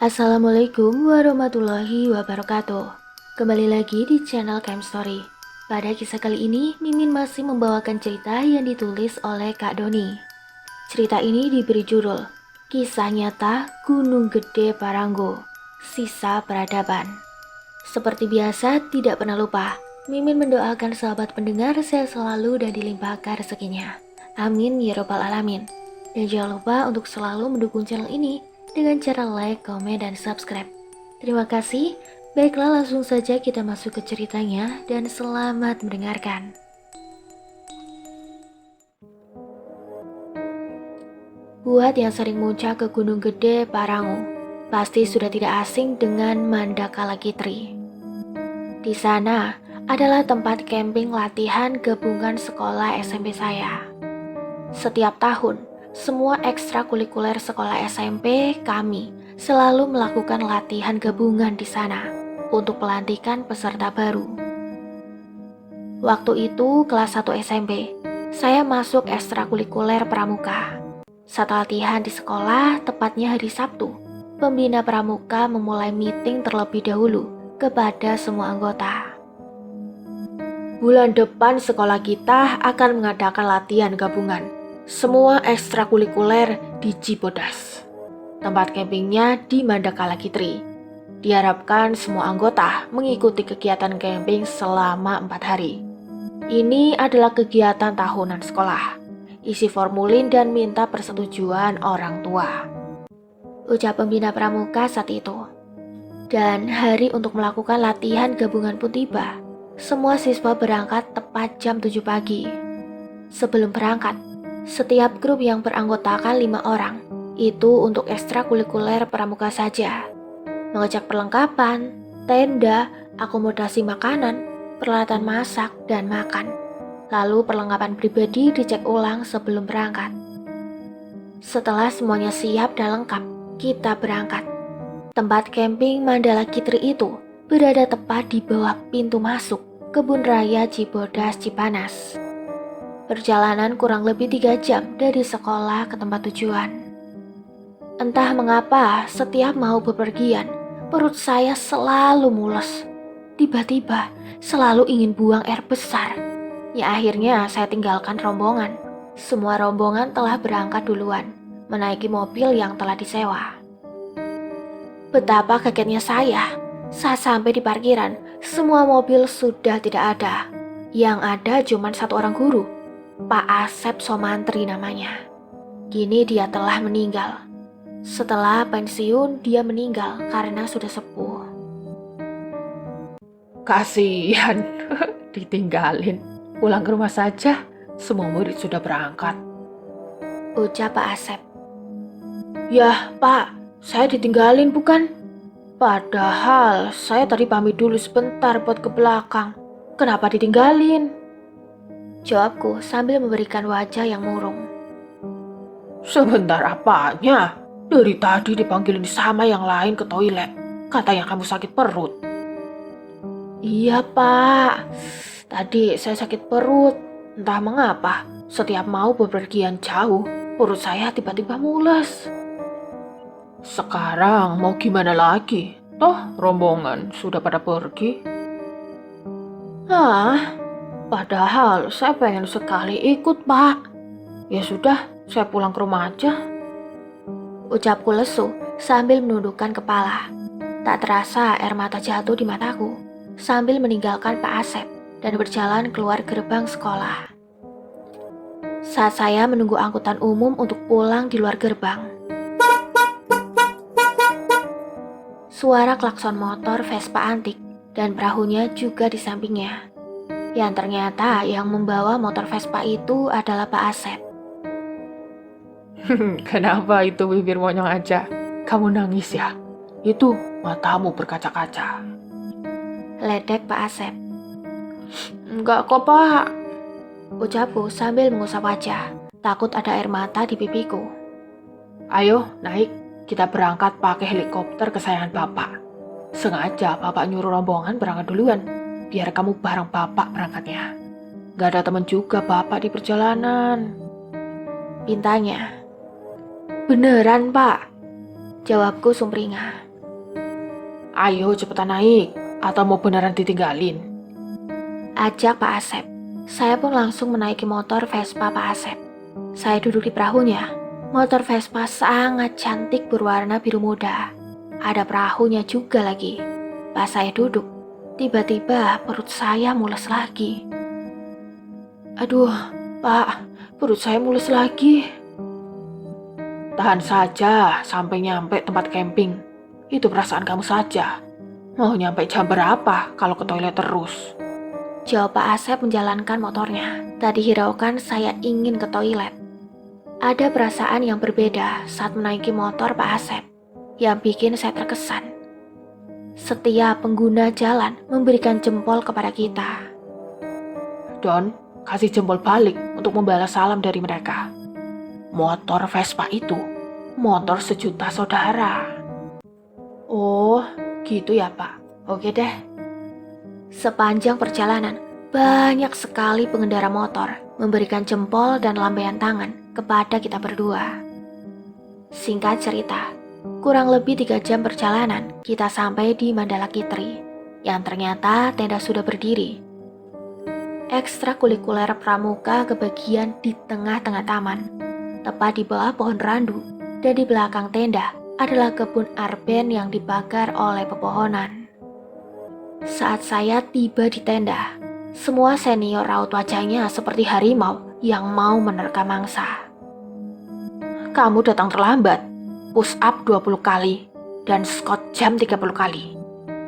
Assalamualaikum warahmatullahi wabarakatuh. Kembali lagi di channel Camp Story. Pada kisah kali ini, Mimin masih membawakan cerita yang ditulis oleh Kak Doni. Cerita ini diberi judul Kisah Nyata Gunung Gede Paranggo, Sisa Peradaban. Seperti biasa, tidak pernah lupa, Mimin mendoakan sahabat pendengar sehat selalu dan dilimpahkan rezekinya. Amin ya robbal alamin. Dan jangan lupa untuk selalu mendukung channel ini dengan cara like, komen, dan subscribe. Terima kasih. Baiklah, langsung saja kita masuk ke ceritanya dan selamat mendengarkan. Buat yang sering muncak ke Gunung Gede Paranggo, pasti sudah tidak asing dengan Mandakala Kitri. Di sana adalah tempat camping latihan gabungan sekolah SMP saya. Setiap tahun, semua ekstrakurikuler sekolah SMP kami selalu melakukan latihan gabungan di sana untuk pelantikan peserta baru. Waktu itu kelas 1 SMP, saya masuk ekstrakurikuler pramuka. Saat latihan di sekolah, tepatnya hari Sabtu, pembina pramuka memulai meeting terlebih dahulu kepada semua anggota. Bulan depan sekolah kita akan mengadakan latihan gabungan. Semua ekstrakurikuler di Cibodas. Tempat campingnya di Mandakala Kitri. Diharapkan semua anggota mengikuti kegiatan camping selama 4 hari. Ini adalah kegiatan tahunan sekolah. Isi formulir dan minta persetujuan orang tua, ucap pembina pramuka saat itu. Dan hari untuk melakukan latihan gabungan pun tiba. Semua siswa berangkat tepat jam 7 pagi. Sebelum berangkat, setiap grup yang beranggotakan 5 orang, itu untuk ekstrakurikuler pramuka saja, mengecek perlengkapan, tenda, akomodasi makanan, peralatan masak dan makan. Lalu perlengkapan pribadi dicek ulang sebelum berangkat. Setelah semuanya siap dan lengkap, kita berangkat. Tempat camping Mandala Kitri itu berada tepat di bawah pintu masuk Kebun Raya Cibodas Cipanas. Perjalanan kurang lebih 3 jam dari sekolah ke tempat tujuan. Entah mengapa, setiap mau bepergian, perut saya selalu mules. Tiba-tiba, selalu ingin buang air besar. Ya akhirnya saya tinggalkan rombongan. Semua rombongan telah berangkat duluan, menaiki mobil yang telah disewa. Betapa kagetnya saya, saat sampai di parkiran, semua mobil sudah tidak ada. Yang ada cuma 1 orang guru, Pak Asep Somantri namanya. Kini dia telah meninggal. Setelah pensiun, dia meninggal karena sudah sepuh. Kasihan, ditinggalin. Pulang ke rumah saja, semua murid sudah berangkat. Ucap Pak Asep. Yah, Pak, saya ditinggalin bukan? Padahal saya tadi pamit dulu sebentar buat ke belakang. Kenapa ditinggalin? Jawabku sambil memberikan wajah yang murung. Sebentar apanya? Dari tadi dipanggilin sama yang lain ke toilet. Katanya kamu sakit perut. Iya, Pak. Tadi saya sakit perut. Entah mengapa, setiap mau bepergian jauh, perut saya tiba-tiba mules. Sekarang mau gimana lagi? Toh rombongan sudah pada pergi. Padahal saya pengen sekali ikut, Pak. Ya sudah, saya pulang ke rumah aja. Ucapku lesu sambil menundukkan kepala. Tak terasa air mata jatuh di mataku sambil meninggalkan Pak Asep dan berjalan keluar gerbang sekolah. Saat saya menunggu angkutan umum untuk pulang di luar gerbang, suara klakson motor Vespa antik dan perahunya juga di sampingnya. Yang ternyata yang membawa motor Vespa itu adalah Pak Asep. Kenapa itu bibir monyong aja? Kamu nangis ya? Itu matamu berkaca-kaca. Ledek Pak Asep. Enggak kok, Pak. Ucapku sambil mengusap wajah, takut ada air mata di pipiku. Ayo naik, kita berangkat pakai helikopter kesayangan Bapak. Sengaja Bapak nyuruh rombongan berangkat duluan, biar kamu bareng Bapak berangkatnya. Gak ada teman juga Bapak di perjalanan. Pintanya. Beneran, Pak? Jawabku sumringah. Ayo cepetan naik, atau mau beneran ditinggalin? Ajak Pak Asep. Saya pun langsung menaiki motor Vespa Pak Asep. Saya duduk di perahunya. Motor Vespa sangat cantik berwarna biru muda. Ada perahunya juga lagi. Pas saya duduk, tiba-tiba perut saya mules lagi. Aduh, Pak, perut saya mules lagi. Tahan saja sampai nyampe tempat camping. Itu perasaan kamu saja. Mau nyampe jam berapa kalau ke toilet terus? Jawab Pak Asep menjalankan motornya. Tadi hiraukan saya ingin ke toilet. Ada perasaan yang berbeda saat menaiki motor Pak Asep yang bikin saya terkesan. Setiap pengguna jalan memberikan jempol kepada kita. Don, kasih jempol balik untuk membalas salam dari mereka. Motor Vespa itu, motor sejuta saudara. Oh, gitu ya Pak. Oke deh. Sepanjang perjalanan, banyak sekali pengendara motor memberikan jempol dan lambaian tangan kepada kita berdua. Singkat cerita, kurang lebih 3 jam perjalanan, kita sampai di Mandala Kitri, yang ternyata tenda sudah berdiri. Ekstrakurikuler pramuka kebagian di tengah-tengah taman, tepat di bawah pohon randu, dan di belakang tenda adalah kebun arben yang dibakar oleh pepohonan. Saat saya tiba di tenda, semua senior raut wajahnya seperti harimau yang mau menerkam mangsa. Kamu datang terlambat, push up 20 kali, dan squat jam 30 kali.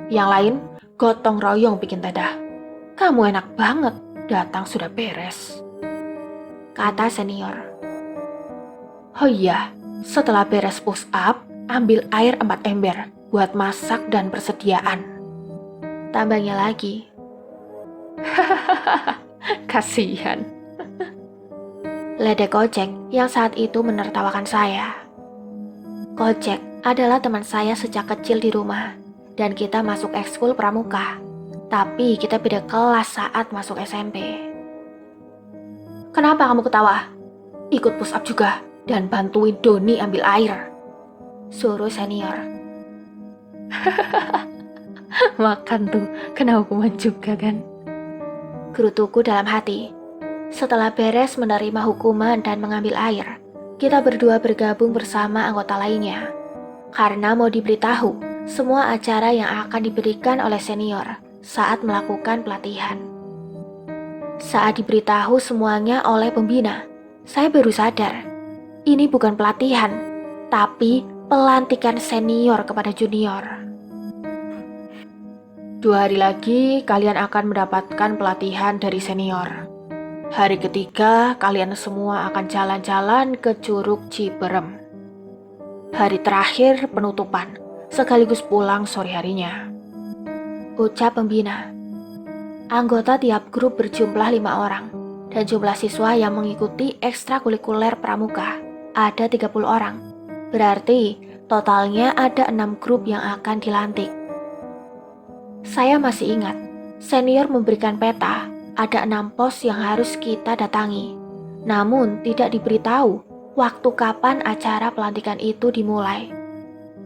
Yang lain, gotong royong bikin tenda. Kamu enak banget, datang sudah beres, kata senior. Oh iya, setelah beres push up, ambil air 4 ember buat masak dan persediaan. Tambahnya lagi. Kasihan. Ledek Kojek yang saat itu menertawakan saya. Kojek adalah teman saya sejak kecil di rumah, dan kita masuk ekskul pramuka. Tapi kita beda kelas saat masuk SMP. Kenapa kamu ketawa? Ikut push up juga dan bantuin Doni ambil air, suruh senior. Makan tuh, kena hukuman juga kan? Gerutuku dalam hati. Setelah beres menerima hukuman dan mengambil air, kita berdua bergabung bersama anggota lainnya. Karena mau diberitahu semua acara yang akan diberikan oleh senior saat melakukan pelatihan. Saat diberitahu semuanya oleh pembina, saya baru sadar, ini bukan pelatihan, tapi pelantikan senior kepada junior. 2 hari lagi kalian akan mendapatkan pelatihan dari senior. Hari ketiga kalian semua akan jalan-jalan ke Curug Ciberem. Hari terakhir penutupan, sekaligus pulang sore harinya, ucap pembina. Anggota tiap grup berjumlah 5 orang, dan jumlah siswa yang mengikuti ekstrakurikuler pramuka ada 30 orang. Berarti totalnya ada 6 grup yang akan dilantik. Saya masih ingat, senior memberikan peta, ada 6 pos yang harus kita datangi. Namun tidak diberitahu waktu kapan acara pelantikan itu dimulai.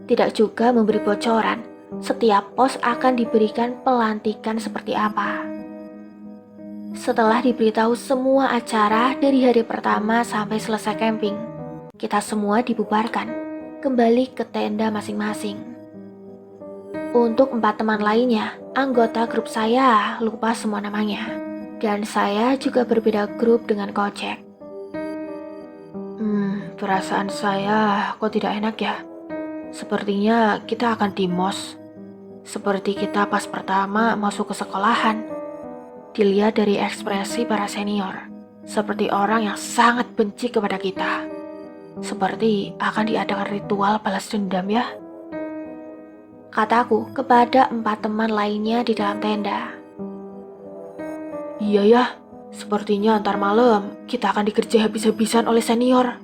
Tidak juga memberi bocoran setiap pos akan diberikan pelantikan seperti apa. Setelah diberitahu semua acara dari hari pertama sampai selesai camping, kita semua dibubarkan, kembali ke tenda masing-masing. Untuk 4 teman lainnya, anggota grup saya lupa semua namanya, dan saya juga berbeda grup dengan Kojek. Perasaan saya kok tidak enak ya. Sepertinya kita akan dimos. Seperti kita pas pertama masuk ke sekolahan. Dilihat dari ekspresi para senior, seperti orang yang sangat benci kepada kita. Seperti akan diadakan ritual balas dendam ya, kataku kepada 4 teman lainnya di dalam tenda. Iya ya, sepertinya antar malam kita akan dikerja habis-habisan oleh senior.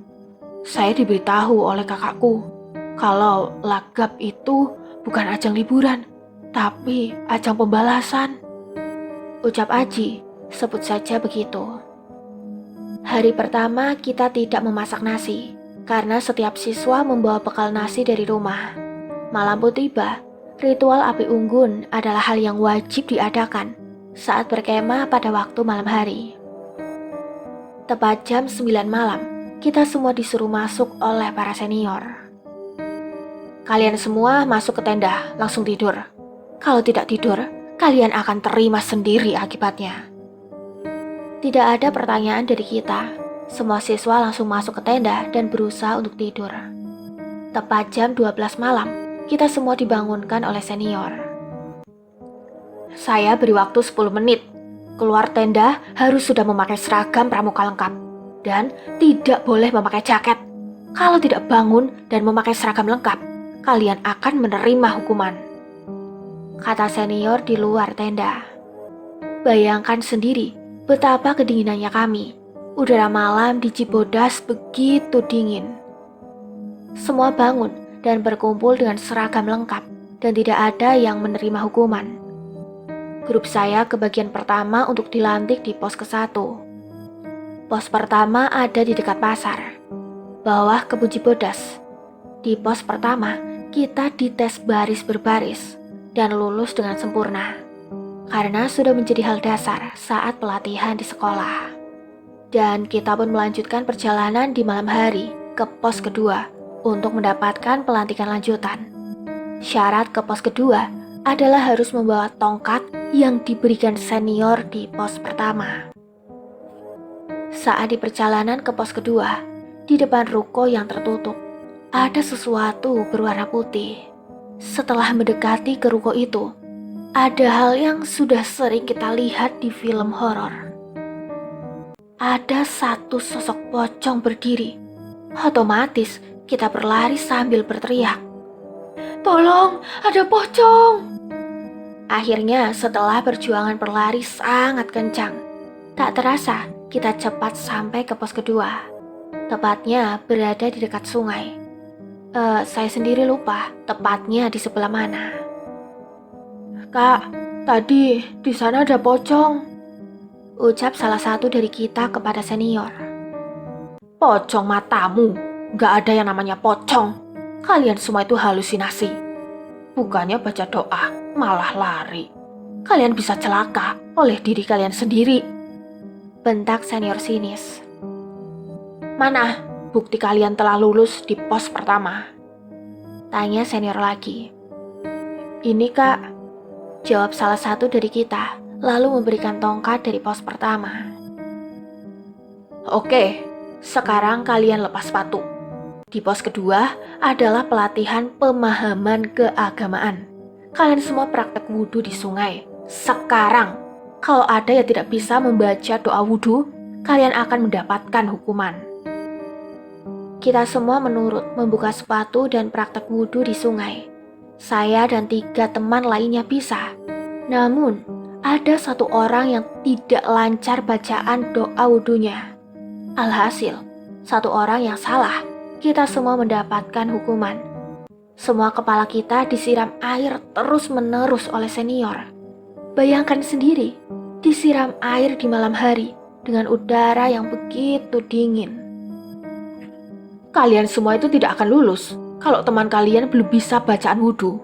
Saya diberitahu oleh kakakku kalau lagap itu bukan ajang liburan, tapi ajang pembalasan, ucap Aji, sebut saja begitu. Hari pertama kita tidak memasak nasi, karena setiap siswa membawa bekal nasi dari rumah. Malam pun tiba, Ritual api unggun adalah hal yang wajib diadakan saat berkemah pada waktu malam hari. Tepat jam 9 malam, kita semua disuruh masuk oleh para senior. Kalian semua masuk ke tenda, langsung tidur. Kalau tidak tidur, kalian akan terima sendiri akibatnya. Tidak ada pertanyaan dari kita. Semua siswa langsung masuk ke tenda dan berusaha untuk tidur. Tepat jam 12 malam, kita semua dibangunkan oleh senior. Saya beri waktu 10 menit. Keluar tenda harus sudah memakai seragam pramuka lengkap. Dan tidak boleh memakai jaket. Kalau tidak bangun dan memakai seragam lengkap, kalian akan menerima hukuman, kata senior di luar tenda. Bayangkan sendiri betapa kedinginannya kami. Udara malam di Cibodas begitu dingin. Semua bangun dan berkumpul dengan seragam lengkap dan tidak ada yang menerima hukuman. Grup saya ke bagian pertama untuk dilantik di pos ke-1. Pos pertama ada di dekat pasar, bawah kebun Cibodas. Di pos pertama, kita dites baris berbaris dan lulus dengan sempurna, karena sudah menjadi hal dasar saat pelatihan di sekolah. Dan kita pun melanjutkan perjalanan di malam hari ke pos kedua untuk mendapatkan pelantikan lanjutan. Syarat ke pos kedua adalah harus membawa tongkat yang diberikan senior di pos pertama. Saat di perjalanan ke pos kedua, di depan ruko yang tertutup, ada sesuatu berwarna putih. Setelah mendekati ke ruko itu, ada hal yang sudah sering kita lihat di film horor. Ada satu sosok pocong berdiri. Otomatis kita berlari sambil berteriak, "Tolong, ada pocong!" Akhirnya setelah perjuangan berlari sangat kencang, tak terasa kita cepat sampai ke pos kedua. Tepatnya berada di dekat sungai. Saya sendiri lupa tepatnya di sebelah mana. "Kak, tadi di sana ada pocong," ucap salah satu dari kita kepada senior. "Pocong matamu, gak ada yang namanya pocong. Kalian semua itu halusinasi. Bukannya baca doa, malah lari. Kalian bisa celaka oleh diri kalian sendiri," bentak senior sinis. "Mana bukti kalian telah lulus di pos pertama?" tanya senior lagi. "Ini kak," jawab salah satu dari kita, lalu memberikan tongkat dari pos pertama. "Oke, sekarang kalian lepas sepatu. Di pos kedua adalah pelatihan pemahaman keagamaan. Kalian semua praktek wudhu di sungai. Sekarang, kalau ada yang tidak bisa membaca doa wudhu, kalian akan mendapatkan hukuman." Kita semua menurut membuka sepatu dan praktek wudhu di sungai. Saya dan 3 teman lainnya bisa. Namun, ada satu orang yang tidak lancar bacaan doa wudhunya. Alhasil, satu orang yang salah. Kita semua mendapatkan hukuman. Semua kepala kita disiram air terus-menerus oleh senior. Bayangkan sendiri, disiram air di malam hari dengan udara yang begitu dingin. "Kalian semua itu tidak akan lulus kalau teman kalian belum bisa bacaan wudhu,"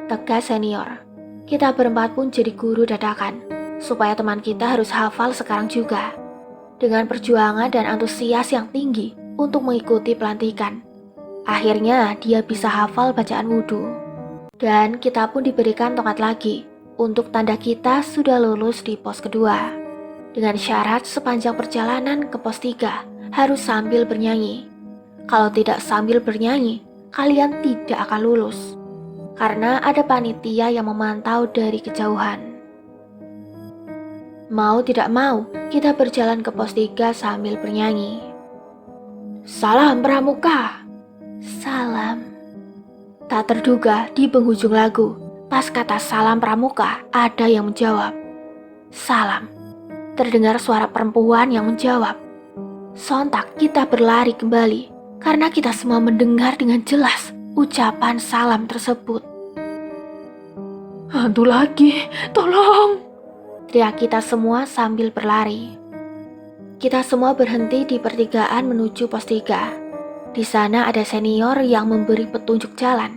tegas senior. Kita berempat pun jadi guru dadakan, supaya teman kita harus hafal sekarang juga. Dengan perjuangan dan antusias yang tinggi untuk mengikuti pelantikan, akhirnya dia bisa hafal bacaan wudhu. Dan kita pun diberikan tongkat lagi untuk tanda kita sudah lulus di pos kedua. Dengan syarat sepanjang perjalanan ke pos 3 harus sambil bernyanyi. Kalau tidak sambil bernyanyi, kalian tidak akan lulus. Karena ada panitia yang memantau dari kejauhan. Mau tidak mau, kita berjalan ke pos 3 sambil bernyanyi. "Salam Pramuka, salam." Tak terduga di penghujung lagu, pas kata salam Pramuka, ada yang menjawab, "Salam." Terdengar suara perempuan yang menjawab. Sontak kita berlari kembali, karena kita semua mendengar dengan jelas ucapan salam tersebut. "Hantu lagi, tolong!" teriak kita semua sambil berlari. Kita semua berhenti di pertigaan menuju pos 3. Di sana ada senior yang memberi petunjuk jalan.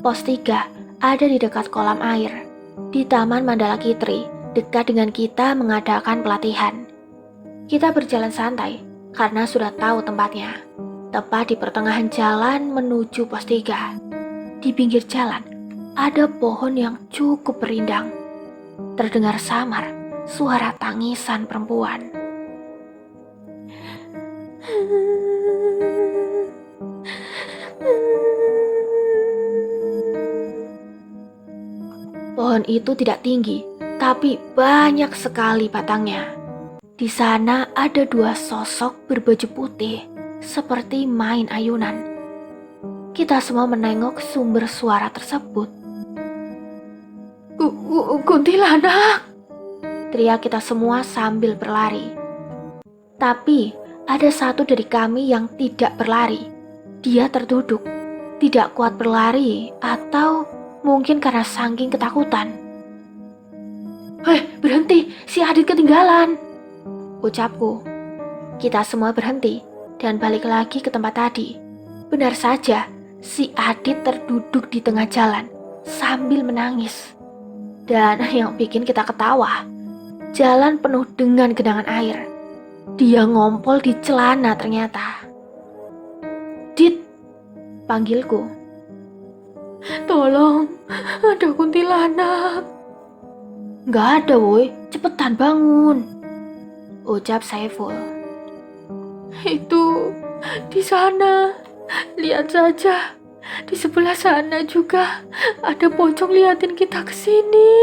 Pos 3 ada di dekat kolam air, di Taman Mandala Kitri, dekat dengan kita mengadakan pelatihan. Kita berjalan santai karena sudah tahu tempatnya. Tepat di pertengahan jalan menuju pos 3. Di pinggir jalan, ada pohon yang cukup berindang. Terdengar samar suara tangisan perempuan. Pohon itu tidak tinggi, tapi banyak sekali batangnya. Di sana ada 2 sosok berbaju putih, seperti main ayunan. Kita semua menengok sumber suara tersebut. Kuntilanak! Teriak kita semua sambil berlari. Tapi ada satu dari kami yang tidak berlari. Dia terduduk, tidak kuat berlari, atau mungkin karena saking ketakutan. Berhenti, si Adit ketinggalan, ucapku. Kita semua berhenti dan balik lagi ke tempat tadi. Benar saja, si Adit terduduk di tengah jalan sambil menangis. Dan yang bikin kita ketawa, jalan penuh dengan genangan air. Dia ngompol di celana ternyata. Dit, panggilku. Tolong, ada kuntilanak. Gak ada woi, cepetan bangun, ucap Saiful. Itu di sana, lihat saja. Di sebelah sana juga ada pocong liatin kita kesini.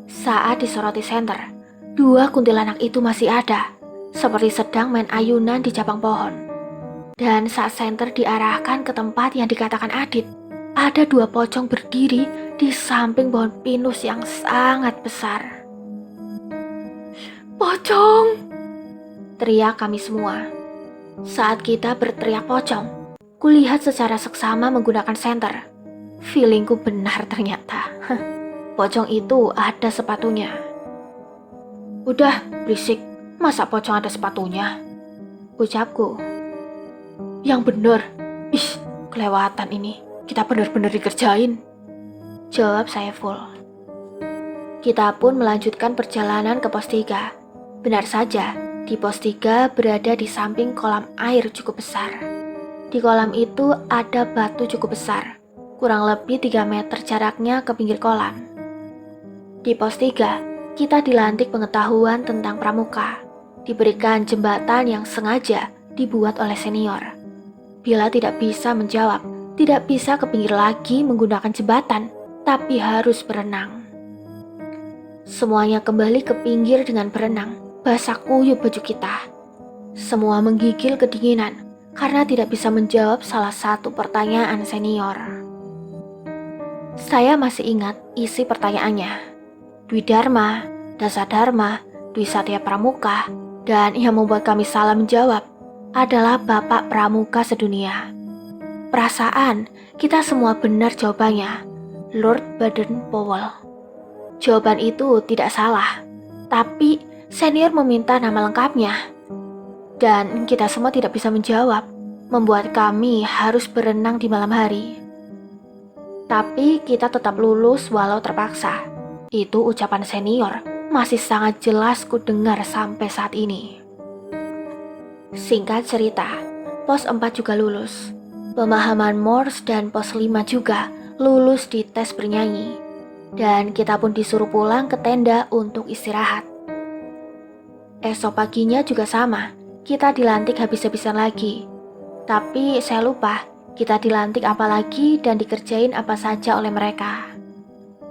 Saat disoroti senter, 2 kuntilanak itu masih ada, seperti sedang main ayunan di cabang pohon. Dan saat senter diarahkan ke tempat yang dikatakan Adit, ada 2 pocong berdiri di samping pohon pinus yang sangat besar. Pocong! Teriak kami semua. Saat kita berteriak pocong, kulihat secara seksama menggunakan senter. Feelingku benar ternyata. Pocong itu ada sepatunya. Udah, berisik. Masa pocong ada sepatunya? Ucapku. Yang bener. Ih, kelewatan ini. Kita benar-benar dikerjain. Jawab Saiful. Kita pun melanjutkan perjalanan ke pos 3. Benar saja, di pos 3 berada di samping kolam air cukup besar. Di kolam itu ada batu cukup besar, kurang lebih 3 meter jaraknya ke pinggir kolam. Di pos 3, kita dilantik pengetahuan tentang pramuka, diberikan jembatan yang sengaja dibuat oleh senior. Bila tidak bisa menjawab, tidak bisa ke pinggir lagi menggunakan jembatan, tapi harus berenang. Semuanya kembali ke pinggir dengan berenang, basah kuyup baju kita. Semua menggigil kedinginan karena tidak bisa menjawab salah satu pertanyaan senior. Saya masih ingat isi pertanyaannya. Dwi Dharma, Dasa Dharma, Dwi Satya Pramuka, dan yang membuat kami salah menjawab adalah Bapak Pramuka sedunia. Perasaan kita semua benar jawabannya, Lord Baden-Powell. Jawaban itu tidak salah, tapi senior meminta nama lengkapnya. Dan kita semua tidak bisa menjawab, membuat kami harus berenang di malam hari. Tapi kita tetap lulus walau terpaksa. Itu ucapan senior, masih sangat jelas ku dengar sampai saat ini. Singkat cerita, pos 4 juga lulus. Pemahaman Morse dan pos 5 juga lulus di tes bernyanyi. Dan kita pun disuruh pulang ke tenda untuk istirahat. Esok paginya juga sama, kita dilantik habis-habisan lagi. Tapi saya lupa, kita dilantik apa lagi dan dikerjain apa saja oleh mereka.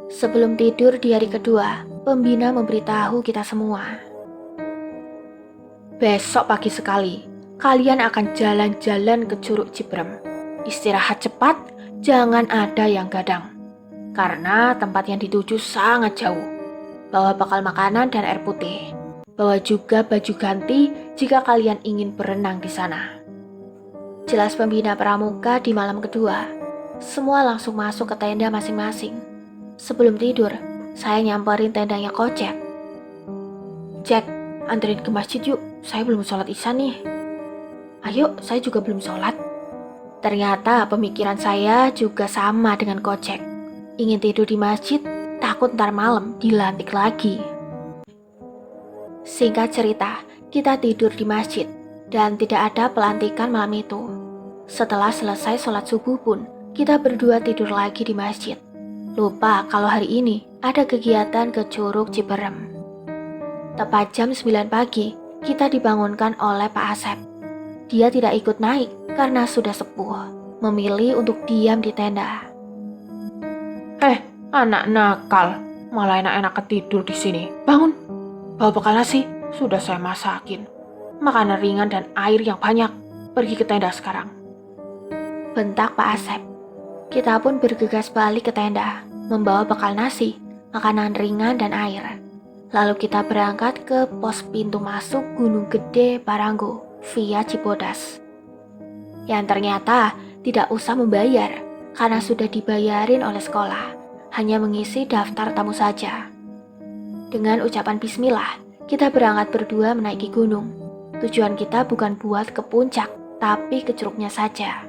Sebelum tidur di hari kedua, pembina memberitahu kita semua. Besok pagi sekali, kalian akan jalan-jalan ke Curug Cibrem. Istirahat cepat, jangan ada yang gadang. Karena tempat yang dituju sangat jauh. Bawa bekal makanan dan air putih. Bawa juga baju ganti jika kalian ingin berenang di sana. Jelas pembina pramuka di malam kedua. Semua langsung masuk ke tenda masing-masing. Sebelum tidur, saya nyamperin tendanya Coach Jack. Jack, anterin ke masjid yuk, saya belum sholat isya nih. Ayo, saya juga belum sholat. Ternyata pemikiran saya juga sama dengan Kocek. Ingin tidur di masjid, takut ntar malam dilantik lagi. Singkat cerita, kita tidur di masjid dan tidak ada pelantikan malam itu. Setelah selesai sholat subuh pun, kita berdua tidur lagi di masjid. Lupa kalau hari ini ada kegiatan ke Curug Ciberem. Tepat jam 9 pagi, kita dibangunkan oleh Pak Asep. Dia tidak ikut naik karena sudah sepuh, memilih untuk diam di tenda. Anak nakal, malah enak-enak ketidur di sini. Bangun, bawa bekal nasi, sudah saya masakin. Makanan ringan dan air yang banyak. Pergi ke tenda sekarang. Bentak Pak Asep. Kita pun bergegas balik ke tenda, membawa bekal nasi, makanan ringan dan air. Lalu kita berangkat ke pos pintu masuk Gunung Gede Paranggo via Cibodas. Yang ternyata tidak usah membayar karena sudah dibayarin oleh sekolah, hanya mengisi daftar tamu saja. Dengan ucapan bismillah, kita berangkat berdua menaiki gunung. Tujuan kita bukan buat ke puncak, tapi ke curugnya saja.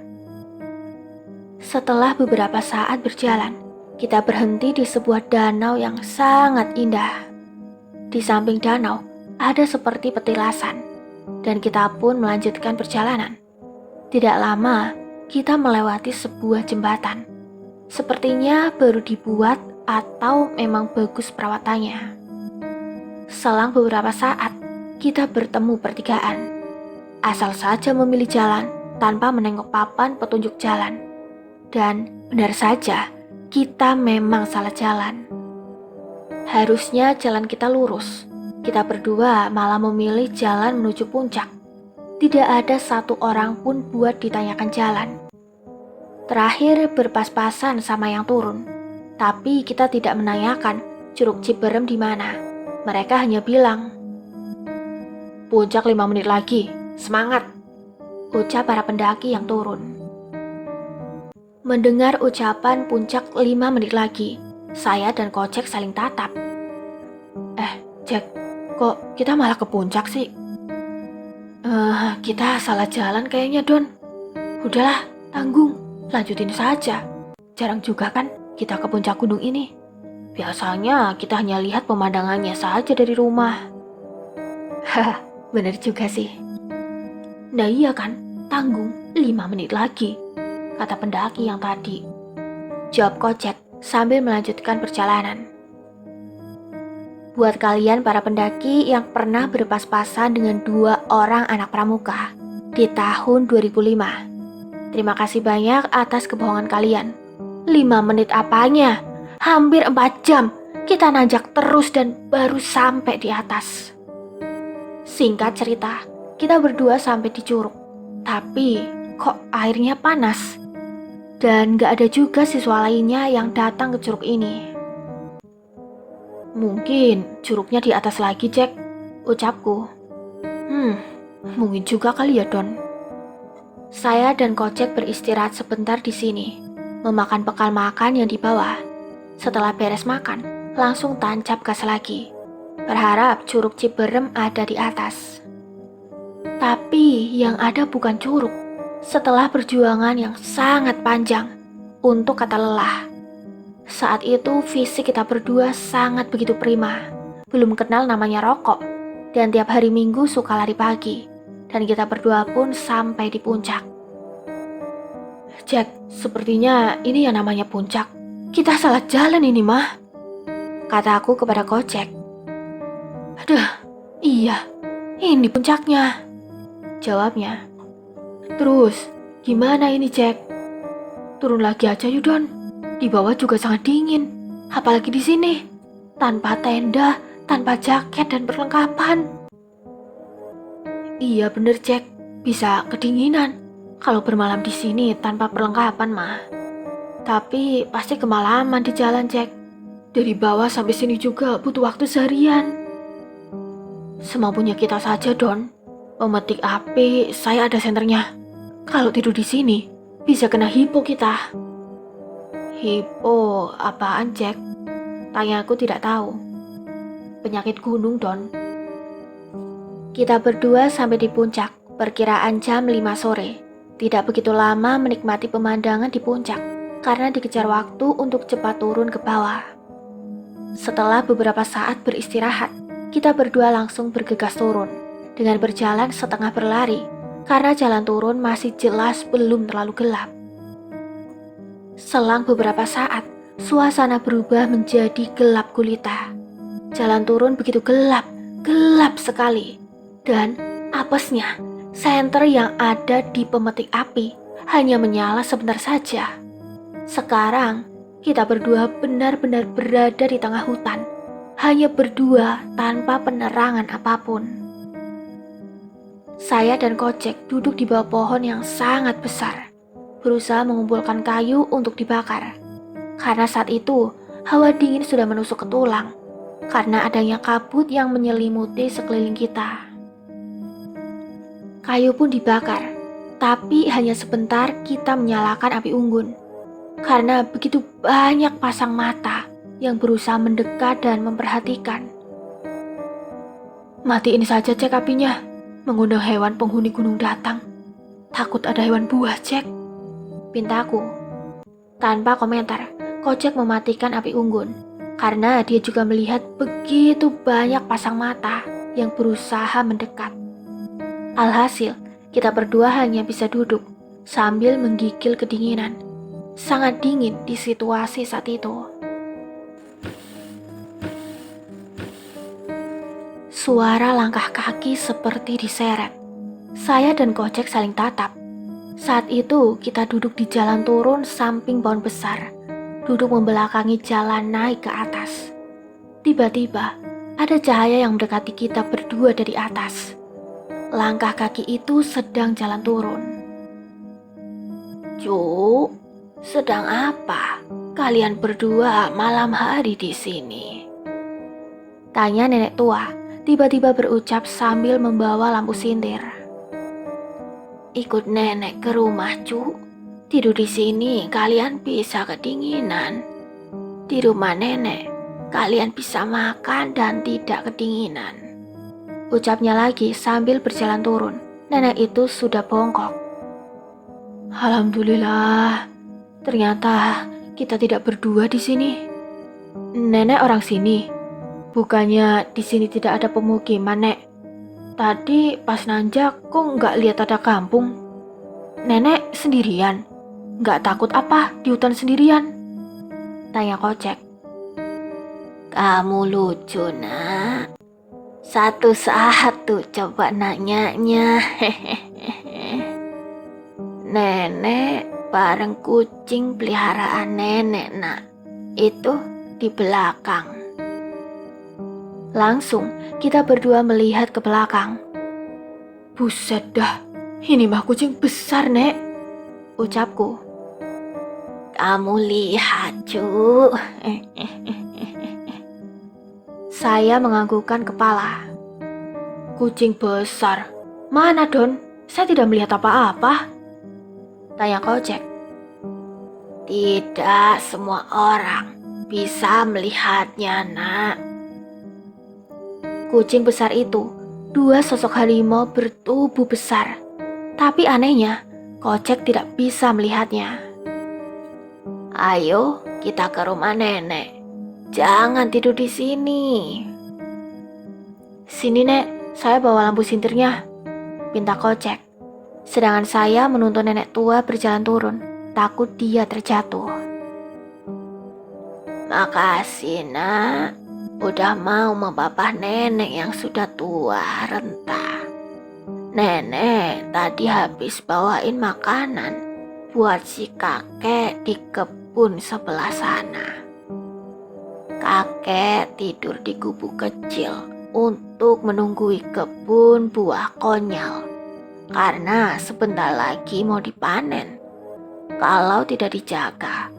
Setelah beberapa saat berjalan, kita berhenti di sebuah danau yang sangat indah. Di samping danau, ada seperti petilasan, dan kita pun melanjutkan perjalanan. Tidak lama, kita melewati sebuah jembatan. Sepertinya baru dibuat atau memang bagus perawatannya. Selang beberapa saat, kita bertemu pertigaan. Asal saja memilih jalan tanpa menengok papan petunjuk jalan. Dan benar saja, kita memang salah jalan. Harusnya jalan kita lurus. Kita berdua malah memilih jalan menuju puncak. Tidak ada satu orang pun buat ditanyakan jalan. Terakhir berpas-pasan sama yang turun. Tapi kita tidak menanyakan Curug Ciberem di mana. Mereka hanya bilang, "Puncak 5 menit lagi, semangat!" ucap para pendaki yang turun. Mendengar ucapan puncak 5 menit lagi, saya dan Kocek saling tatap. Jack, kok kita malah ke puncak sih? Kita salah jalan kayaknya, Don. Udahlah, tanggung, lanjutin saja. Jarang juga kan kita ke puncak gunung ini. Biasanya kita hanya lihat pemandangannya saja dari rumah. Haha, bener juga sih. Nah iya kan, tanggung, 5 menit lagi, kata pendaki yang tadi. Jawab Kocek sambil melanjutkan perjalanan. Buat kalian para pendaki yang pernah berpas-pasan dengan 2 orang anak pramuka di tahun 2005, terima kasih banyak atas kebohongan kalian. 5 menit apanya? Hampir 4 jam kita nanjak terus dan baru sampai di atas. Singkat cerita, kita berdua sampai di curug. Tapi kok airnya panas? Dan gak ada juga siswa lainnya yang datang ke curug ini. Mungkin curugnya di atas lagi, Jack, ucapku. Mungkin juga kali ya, Don. Saya dan Kocek beristirahat sebentar di sini, memakan bekal makan yang dibawa. Setelah beres makan, langsung tancap gas lagi. Berharap Curug Ciberem ada di atas. Tapi yang ada bukan curug. Setelah perjuangan yang sangat panjang untuk kata lelah. Saat itu fisik kita berdua sangat begitu prima. Belum kenal namanya rokok. Dan tiap hari Minggu suka lari pagi. Dan kita berdua pun sampai di puncak. Jack, sepertinya ini yang namanya puncak. Kita salah jalan ini, mah, kata aku kepada Kocek. Aduh, iya, ini puncaknya, jawabnya. Terus, gimana ini, Jack? Turun lagi aja yuk, Don. Di bawah juga sangat dingin, apalagi di sini, tanpa tenda, tanpa jaket dan perlengkapan. Iya bener, Jack, bisa kedinginan kalau bermalam di sini tanpa perlengkapan, mah. Tapi pasti kemalaman di jalan, Jack. Dari bawah sampai sini juga butuh waktu seharian. Semampunya kita saja, Don. Memetik api, saya ada senternya. Kalau tidur di sini, bisa kena hipo kita. Hipo apaan, Jack? Tanya aku tidak tahu. Penyakit gunung, Don. Kita berdua sampai di puncak, perkiraan jam 5 sore. Tidak begitu lama menikmati pemandangan di puncak karena dikejar waktu untuk cepat turun ke bawah. Setelah beberapa saat beristirahat, kita berdua langsung bergegas turun dengan berjalan setengah berlari karena jalan turun masih jelas belum terlalu gelap. Selang beberapa saat, suasana berubah menjadi gelap gulita. Jalan turun begitu gelap, gelap sekali. Dan apesnya, senter yang ada di pemetik api hanya menyala sebentar saja. Sekarang, kita berdua benar-benar berada di tengah hutan, hanya berdua tanpa penerangan apapun. Saya dan Kocek duduk di bawah pohon yang sangat besar, berusaha mengumpulkan kayu untuk dibakar. Karena saat itu, hawa dingin sudah menusuk ke tulang, karena adanya kabut yang menyelimuti sekeliling kita. Kayu pun dibakar, tapi hanya sebentar kita menyalakan api unggun. Karena begitu banyak pasang mata yang berusaha mendekat dan memperhatikan. Matiin saja Cek apinya, mengundang hewan penghuni gunung datang. Takut ada hewan buas Cek, pintaku. Tanpa komentar, Kocek mematikan api unggun karena dia juga melihat begitu banyak pasang mata yang berusaha mendekat. Alhasil, kita berdua hanya bisa duduk sambil menggigil kedinginan. Sangat dingin di situasi saat itu. Suara langkah kaki seperti diseret. Saya dan Kocek saling tatap. Saat itu kita duduk di jalan turun samping pohon besar, duduk membelakangi jalan naik ke atas. Tiba-tiba ada cahaya yang mendekati kita berdua dari atas. Langkah kaki itu sedang jalan turun. Cuk, sedang apa kalian berdua malam hari di sini? Tanya nenek tua, tiba-tiba berucap sambil membawa lampu sindir. Ikut nenek ke rumah, Cuk. Tidur di sini kalian bisa kedinginan. Di rumah nenek kalian bisa makan dan tidak kedinginan. Ucapnya lagi sambil berjalan turun. Nenek itu sudah bongkok. Alhamdulillah, ternyata kita tidak berdua di sini. Nenek orang sini. Bukannya di sini tidak ada pemukiman, Nek. Tadi pas nanjak kok nggak lihat ada kampung. Nenek sendirian. Nggak takut apa di hutan sendirian? Tanya Kocek. Kamu lucu, Nak. Satu saat tuh coba nanyanya. Nenek bareng kucing peliharaan nenek, Nak. Itu di belakang. Langsung kita berdua melihat ke belakang. Buset dah, ini mah kucing besar, Nek. Ucapku. Kamu lihat, Cuk. Saya menganggukkan kepala. Kucing besar? Mana, Don? Saya tidak melihat apa-apa. Tanya Kocek. Tidak semua orang bisa melihatnya, Nak. Kucing besar itu, dua sosok harimau bertubuh besar. Tapi anehnya, Kocek tidak bisa melihatnya. Ayo, kita ke rumah nenek. Jangan tidur di sini. Sini, Nek, saya bawa lampu sintirnya, pinta Kocek. Sedangkan saya menuntun nenek tua berjalan turun, takut dia terjatuh. Makasih, Nak. Udah mau membapah nenek yang sudah tua renta. Nenek tadi habis bawain makanan buat si kakek di kebun sebelah sana. Kakek tidur di gubuk kecil untuk menunggui kebun buah konyal. Karena sebentar lagi mau dipanen. Kalau tidak dijaga,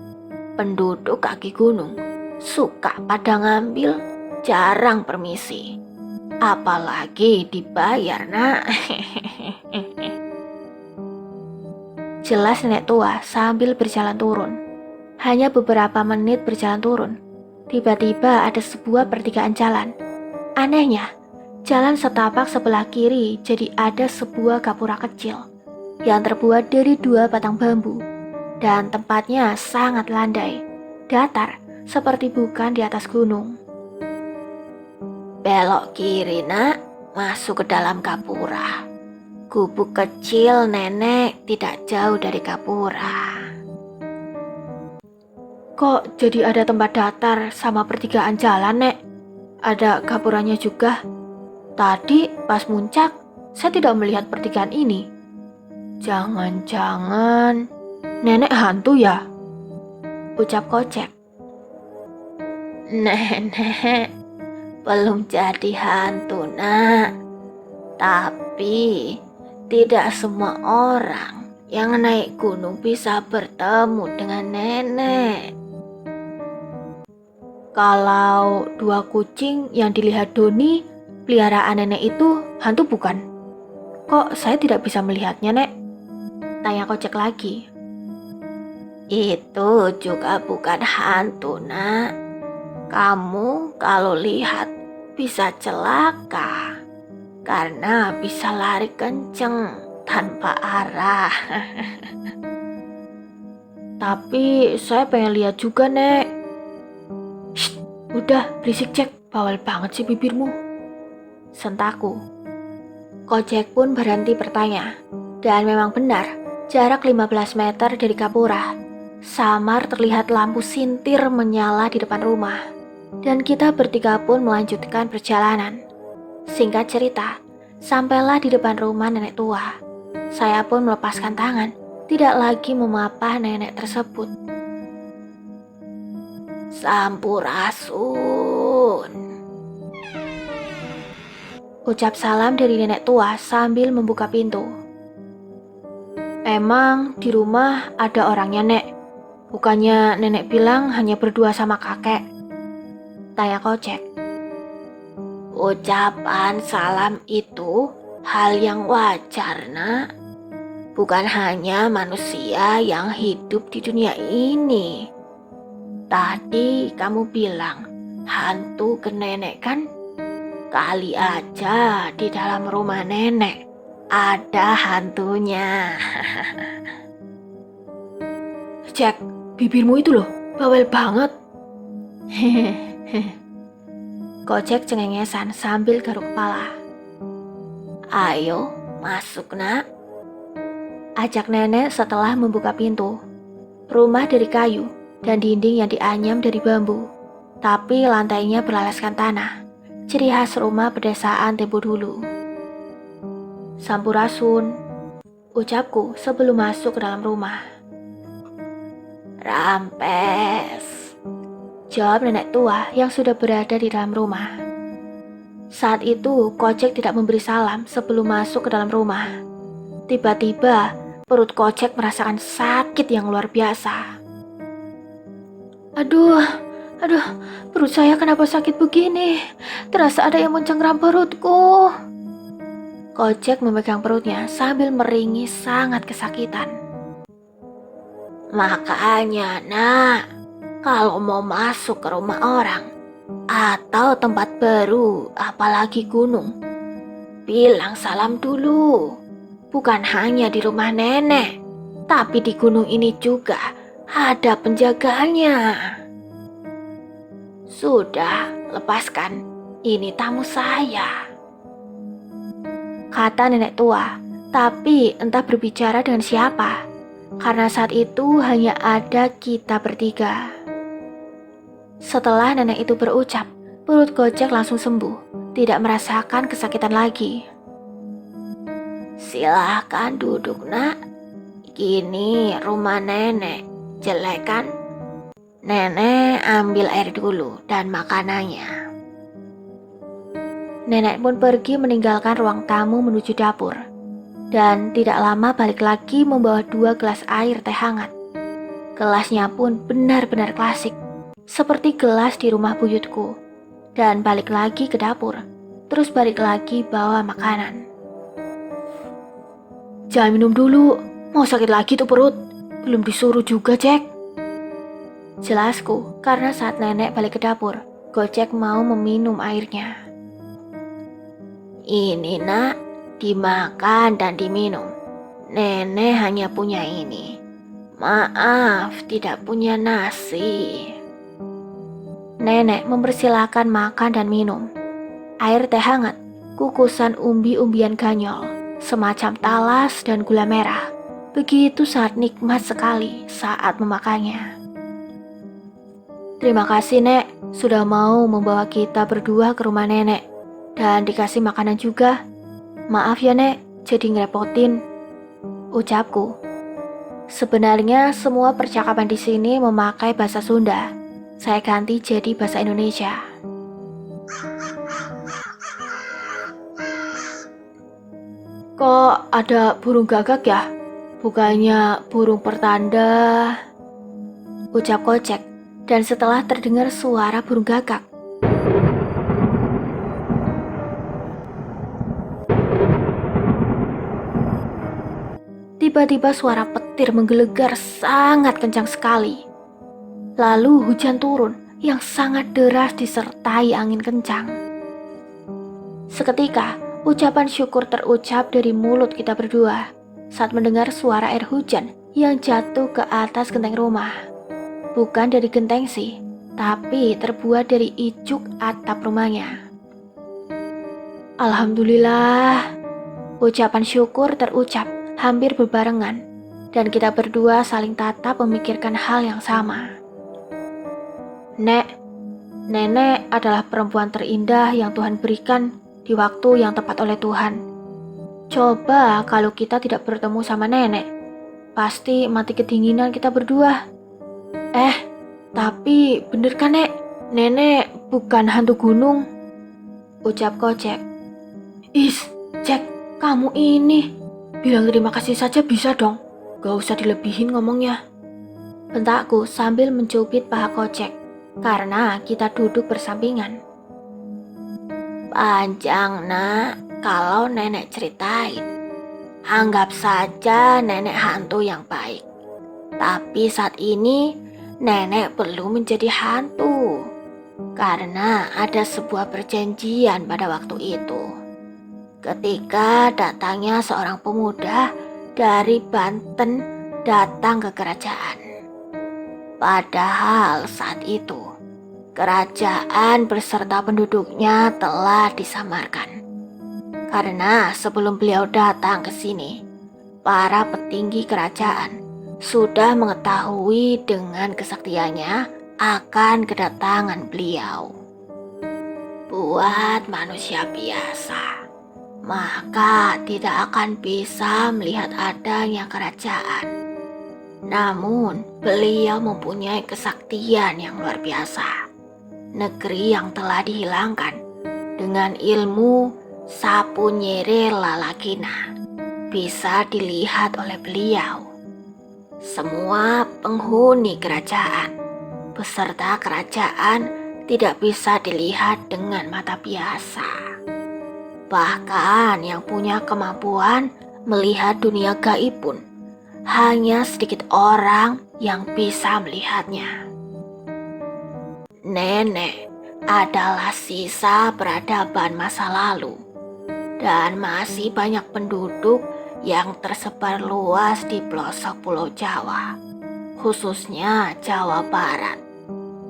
penduduk kaki gunung suka pada ngambil, jarang permisi. Apalagi dibayar, Nak. Jelas nenek tua sambil berjalan turun. Hanya beberapa menit berjalan turun, tiba-tiba ada sebuah pertigaan jalan. Anehnya, jalan setapak sebelah kiri jadi ada sebuah gapura kecil. yang terbuat dari 2 batang bambu. Dan tempatnya sangat landai, datar, seperti bukan di atas gunung. Belok kiri nak, masuk ke dalam gapura. Gubuk kecil nenek tidak jauh dari gapura. Kok jadi ada tempat datar sama pertigaan jalan, Nek? Ada gapuranya juga. Tadi pas muncak, saya tidak melihat pertigaan ini. Jangan-jangan nenek hantu ya? Ucap Kocek. Nenek belum jadi hantu, nak. Tapi tidak semua orang yang naik gunung bisa bertemu dengan nenek. Kalau 2 kucing yang dilihat Doni peliharaan nenek itu hantu bukan? Kok saya tidak bisa melihatnya, Nek? Tanya Kocek lagi. Itu juga bukan hantu, nak. Kamu kalau lihat bisa celaka karena bisa lari kenceng tanpa arah. Tapi saya pengen lihat juga, Nek. Shh, udah berisik Cek, bawel banget sih bibirmu. Sentakku. Kocek pun berhenti bertanya. Dan memang benar, jarak 15 meter dari gapura, samar terlihat lampu sintir menyala di depan rumah. Dan kita bertiga pun melanjutkan perjalanan. Singkat cerita, sampailah di depan rumah nenek tua. Saya pun melepaskan tangan, tidak lagi memapah nenek tersebut. Sampurasun, ucap salam dari nenek tua sambil membuka pintu. Emang di rumah ada orangnya, Nek? Bukannya nenek bilang hanya berdua sama kakek? Tanya Kocek. Ucapan salam itu hal yang wajar, nak. Bukan hanya manusia yang hidup di dunia ini. Tadi kamu bilang hantu ke nenek kan? Kali aja di dalam rumah nenek ada hantunya. Cek, bibirmu itu loh, bawel banget. Kocek cengengesan sambil garuk kepala. Ayo, masuk nak. Ajak nenek setelah membuka pintu. Rumah dari kayu dan dinding yang dianyam dari bambu. Tapi lantainya beralaskan tanah. Ciri khas rumah pedesaan tempo dulu. Sampurasun, ucapku sebelum masuk ke dalam rumah. Rampes, jawab nenek tua yang sudah berada di dalam rumah. Saat itu Kocek tidak memberi salam sebelum masuk ke dalam rumah. Tiba-tiba perut Kocek merasakan sakit yang luar biasa. Aduh, perut saya kenapa sakit begini? Terasa ada yang mencengkram perutku. Kocek memegang perutnya sambil meringis sangat kesakitan. Makanya, nak, kalau mau masuk ke rumah orang atau tempat baru, apalagi gunung, bilang salam dulu. Bukan hanya di rumah nenek, tapi di gunung ini juga ada penjaganya. Sudah, lepaskan. Ini tamu saya, kata nenek tua. Tapi entah berbicara dengan siapa, karena saat itu hanya ada kita bertiga. Setelah nenek itu berucap, perut Kocek langsung sembuh, tidak merasakan kesakitan lagi. Silahkan duduk, nak. Gini rumah nenek, jelek kan? Nenek ambil air dulu dan makanannya. Nenek pun pergi meninggalkan ruang tamu menuju dapur. Dan tidak lama balik lagi membawa 2 gelas air teh hangat. Gelasnya pun benar-benar klasik, seperti gelas di rumah buyutku. Dan balik lagi ke dapur, terus balik lagi bawa makanan. Jangan minum dulu, mau sakit lagi tuh perut. Belum disuruh juga, Cek. Jelasku, karena saat nenek balik ke dapur, Kocek mau meminum airnya. Ini, nak, dimakan dan diminum. Nenek hanya punya ini. Maaf, tidak punya nasi. Nenek mempersilahkan makan dan minum. Air teh hangat, kukusan umbi-umbian ganyol, semacam talas dan gula merah. Begitu sangat nikmat sekali saat memakannya. Terima kasih, Nek, sudah mau membawa kita berdua ke rumah nenek. Dan dikasih makanan juga. Maaf ya, Nek, jadi ngerepotin. Ucapku. Sebenarnya semua percakapan di sini memakai bahasa Sunda. Saya ganti jadi bahasa Indonesia. Kok ada burung gagak ya? Bukannya burung pertanda? Ucap Kocek. Dan setelah terdengar suara burung gagak, tiba-tiba suara petir menggelegar sangat kencang sekali. Lalu hujan turun yang sangat deras disertai angin kencang. Seketika, ucapan syukur terucap dari mulut kita berdua saat mendengar suara air hujan yang jatuh ke atas genteng rumah. Bukan dari genteng sih, tapi terbuat dari icuk atap rumahnya. Alhamdulillah, ucapan syukur terucap hampir berbarengan, dan kita berdua saling tatap memikirkan hal yang sama. Nenek adalah perempuan terindah yang Tuhan berikan di waktu yang tepat oleh Tuhan. Coba kalau kita tidak bertemu sama nenek, pasti mati kedinginan kita berdua. Tapi bener kan, Nek? Nenek bukan hantu gunung, ucap Kocek. Cek, kamu ini bilang terima kasih saja bisa dong. Gak usah dilebihin ngomongnya, bentakku sambil mencubit paha Kocek karena kita duduk bersampingan. Panjang, Nak, kalau nenek ceritain. Anggap saja nenek hantu yang baik. Tapi saat ini nenek perlu menjadi hantu karena ada sebuah perjanjian pada waktu itu. Ketika datangnya seorang pemuda dari Banten datang ke kerajaan. Padahal saat itu kerajaan beserta penduduknya telah disamarkan. Karena sebelum beliau datang ke sini, para petinggi kerajaan sudah mengetahui dengan kesaktiannya akan kedatangan beliau. Buat manusia biasa, maka tidak akan bisa melihat adanya kerajaan. Namun, beliau mempunyai kesaktian yang luar biasa. Negeri yang telah dihilangkan dengan ilmu sapu nyere lalakina bisa dilihat oleh beliau. Semua penghuni kerajaan beserta kerajaan tidak bisa dilihat dengan mata biasa. Bahkan yang punya kemampuan melihat dunia gaib pun hanya sedikit orang yang bisa melihatnya. Nenek adalah sisa peradaban masa lalu dan masih banyak penduduk yang tersebar luas di pelosok Pulau Jawa, khususnya Jawa Barat.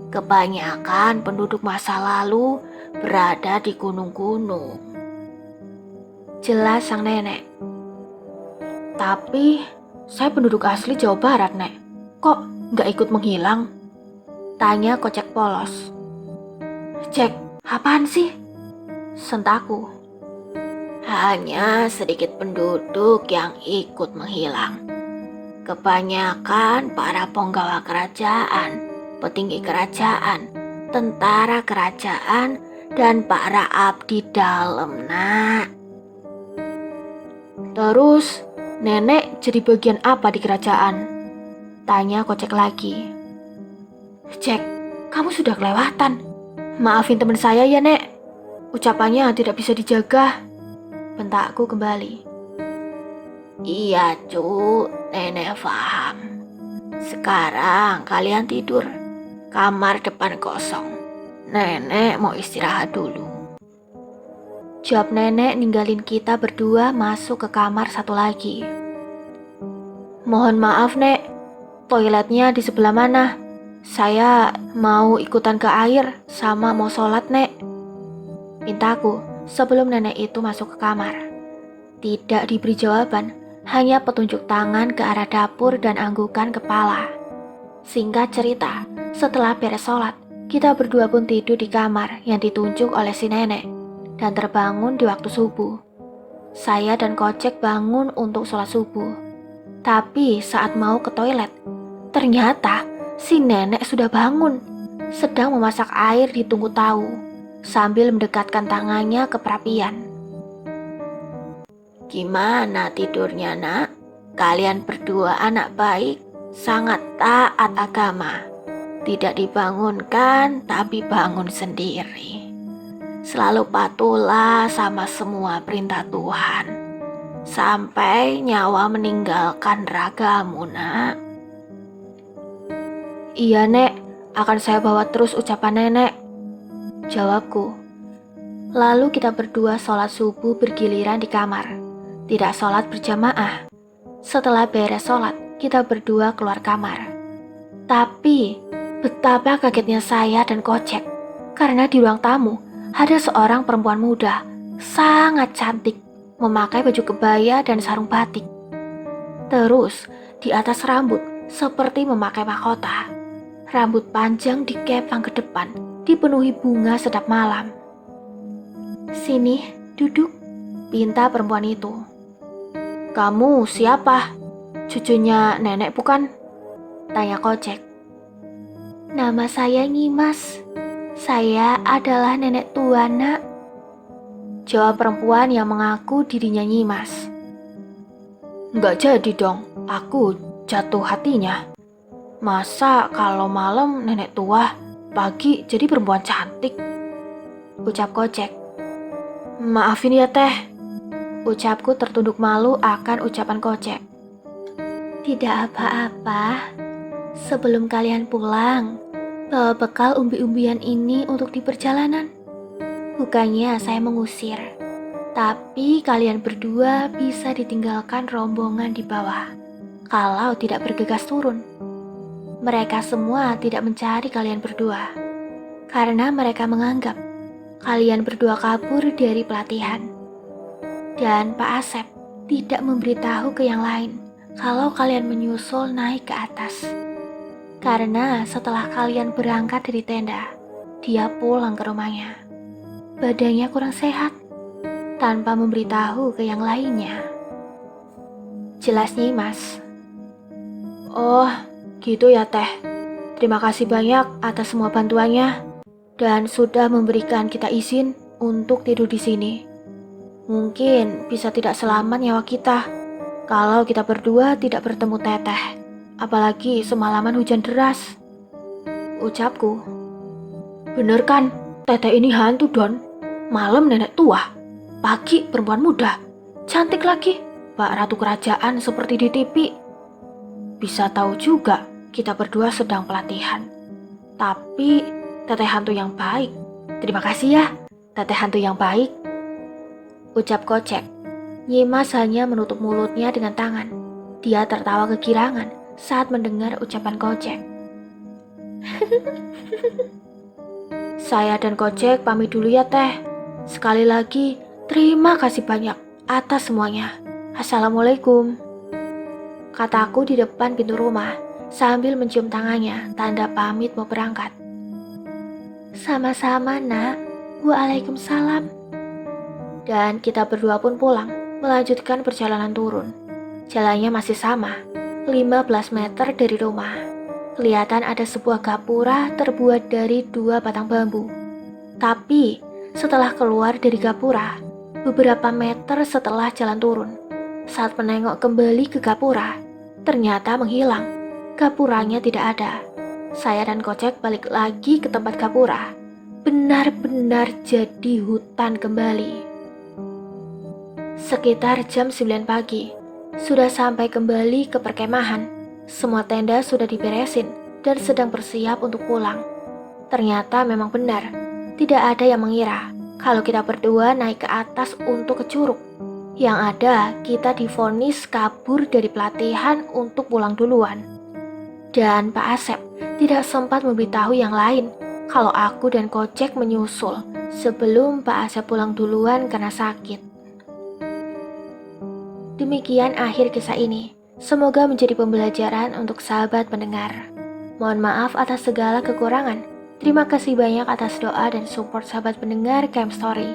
Kebanyakan penduduk masa lalu berada di gunung-gunung. Jelas sang nenek. Tapi saya penduduk asli Jawa Barat, Nek. Kok nggak ikut menghilang? Tanya Kocek polos. Cek, apaan sih? Sentakku. Hanya sedikit penduduk yang ikut menghilang. Kebanyakan para penggawa kerajaan, petinggi kerajaan, tentara kerajaan, dan para abdi dalam, Nak. Terus, nenek jadi bagian apa di kerajaan? Tanya Kocek lagi. Cek, kamu sudah kelewatan. Maafin teman saya ya, Nek. Ucapannya tidak bisa dijaga. Bentakku kembali. Iya, Cu, nenek paham. Sekarang kalian tidur. Kamar depan kosong. Nenek mau istirahat dulu. Jawab nenek ninggalin kita berdua masuk ke kamar satu lagi. Mohon maaf, Nek. Toiletnya di sebelah mana? Saya mau ikutan ke air sama mau sholat, Nek. Pintaku sebelum nenek itu masuk ke kamar. Tidak diberi jawaban, hanya petunjuk tangan ke arah dapur dan anggukan kepala. Singkat cerita, setelah beres sholat, kita berdua pun tidur di kamar yang ditunjuk oleh si nenek dan terbangun di waktu subuh. Saya dan Kocek bangun untuk sholat subuh. Tapi saat mau ke toilet, ternyata si nenek sudah bangun, sedang memasak air di tungku tahu, sambil mendekatkan tangannya ke perapian. Gimana tidurnya, Nak? Kalian berdua anak baik, sangat taat agama. Tidak dibangunkan, tapi bangun sendiri. Selalu patuhlah sama semua perintah Tuhan, sampai nyawa meninggalkan ragamu, Nak. Iya, Nek, akan saya bawa terus ucapan nenek, jawabku. Lalu kita berdua sholat subuh bergiliran di kamar. Tidak sholat berjamaah. Setelah beres sholat, kita berdua keluar kamar. Tapi, betapa kagetnya saya dan Kocek, karena di ruang tamu ada seorang perempuan muda, sangat cantik, memakai baju kebaya dan sarung batik. Terus, di atas rambut, seperti memakai mahkota. Rambut panjang dikepang ke depan, dipenuhi bunga sedap malam. Sini, duduk, pinta perempuan itu. Kamu siapa? Cucunya nenek bukan? Tanya Kocek. Nama saya Nyimas. Saya adalah nenek tua, Nak. Jawab perempuan yang mengaku dirinya Nyimas. Nggak jadi dong, aku jatuh hatinya. Masa kalau malam nenek tua, pagi jadi perempuan cantik? Ucap Kocek. Maafin ya, Teh. Ucapku tertunduk malu akan ucapan Kocek. Tidak apa-apa. Sebelum kalian pulang, bawa bekal umbi-umbian ini untuk di perjalanan. Bukannya saya mengusir, tapi kalian berdua bisa ditinggalkan rombongan di bawah kalau tidak bergegas turun. Mereka semua tidak mencari kalian berdua, karena mereka menganggap kalian berdua kabur dari pelatihan. Dan Pak Asep tidak memberitahu ke yang lain kalau kalian menyusul naik ke atas. Karena setelah kalian berangkat dari tenda, dia pulang ke rumahnya. Badannya kurang sehat, tanpa memberitahu ke yang lainnya. Jelas Nyimas. Oh, gitu ya, Teh. Terima kasih banyak atas semua bantuannya dan sudah memberikan kita izin untuk tidur di sini. Mungkin bisa tidak selamat nyawa kita kalau kita berdua tidak bertemu Teteh, apalagi semalaman hujan deras. Ucapku. Bener kan, Teteh ini hantu, Don. Malam nenek tua, pagi perempuan muda, cantik lagi, Pak Ratu Kerajaan seperti di TV. Bisa tahu juga kita berdua sedang pelatihan. Tapi Teteh hantu yang baik. Terima kasih ya, Teteh hantu yang baik. Ucap Kocek. Nyimas hanya menutup mulutnya dengan tangan. Dia tertawa kegirangan saat mendengar ucapan Kocek. Saya dan Kocek pamit dulu ya, Teh. Sekali lagi, terima kasih banyak atas semuanya. Assalamualaikum. Kataku di depan pintu rumah sambil mencium tangannya, tanda pamit mau berangkat. Sama-sama, Nak. Waalaikumsalam. Dan kita berdua pun pulang, melanjutkan perjalanan turun. Jalannya masih sama, 15 meter dari rumah. Kelihatan ada sebuah gapura terbuat dari 2 batang bambu. Tapi, setelah keluar dari gapura, beberapa meter setelah jalan turun, saat menengok kembali ke gapura, ternyata menghilang. Gapuranya tidak ada. Saya dan Kocek balik lagi ke tempat gapura. Benar-benar jadi hutan kembali. Sekitar jam 9 pagi, sudah sampai kembali ke perkemahan. Semua tenda sudah diberesin dan sedang bersiap untuk pulang. Ternyata memang benar, tidak ada yang mengira kalau kita berdua naik ke atas untuk ke curug. Yang ada, kita divonis kabur dari pelatihan untuk pulang duluan. Dan Pak Asep tidak sempat memberitahu yang lain kalau aku dan Kocek menyusul sebelum Pak Asep pulang duluan karena sakit. Demikian akhir kisah ini. Semoga menjadi pembelajaran untuk sahabat pendengar. Mohon maaf atas segala kekurangan. Terima kasih banyak atas doa dan support sahabat pendengar Camp Story.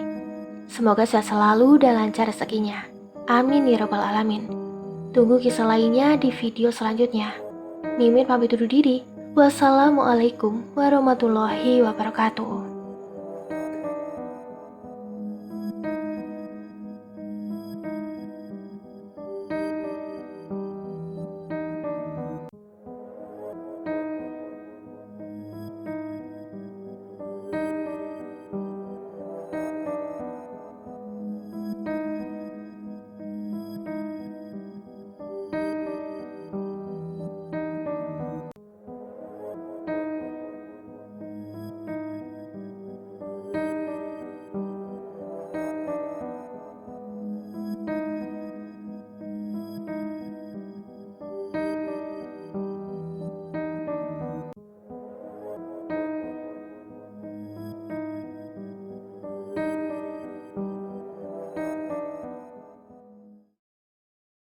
Semoga sehat selalu dan lancar rezekinya. Amin ya rabbal alamin. Tunggu kisah lainnya di video selanjutnya. Mimin pamit undur diri. Wassalamualaikum warahmatullahi wabarakatuh.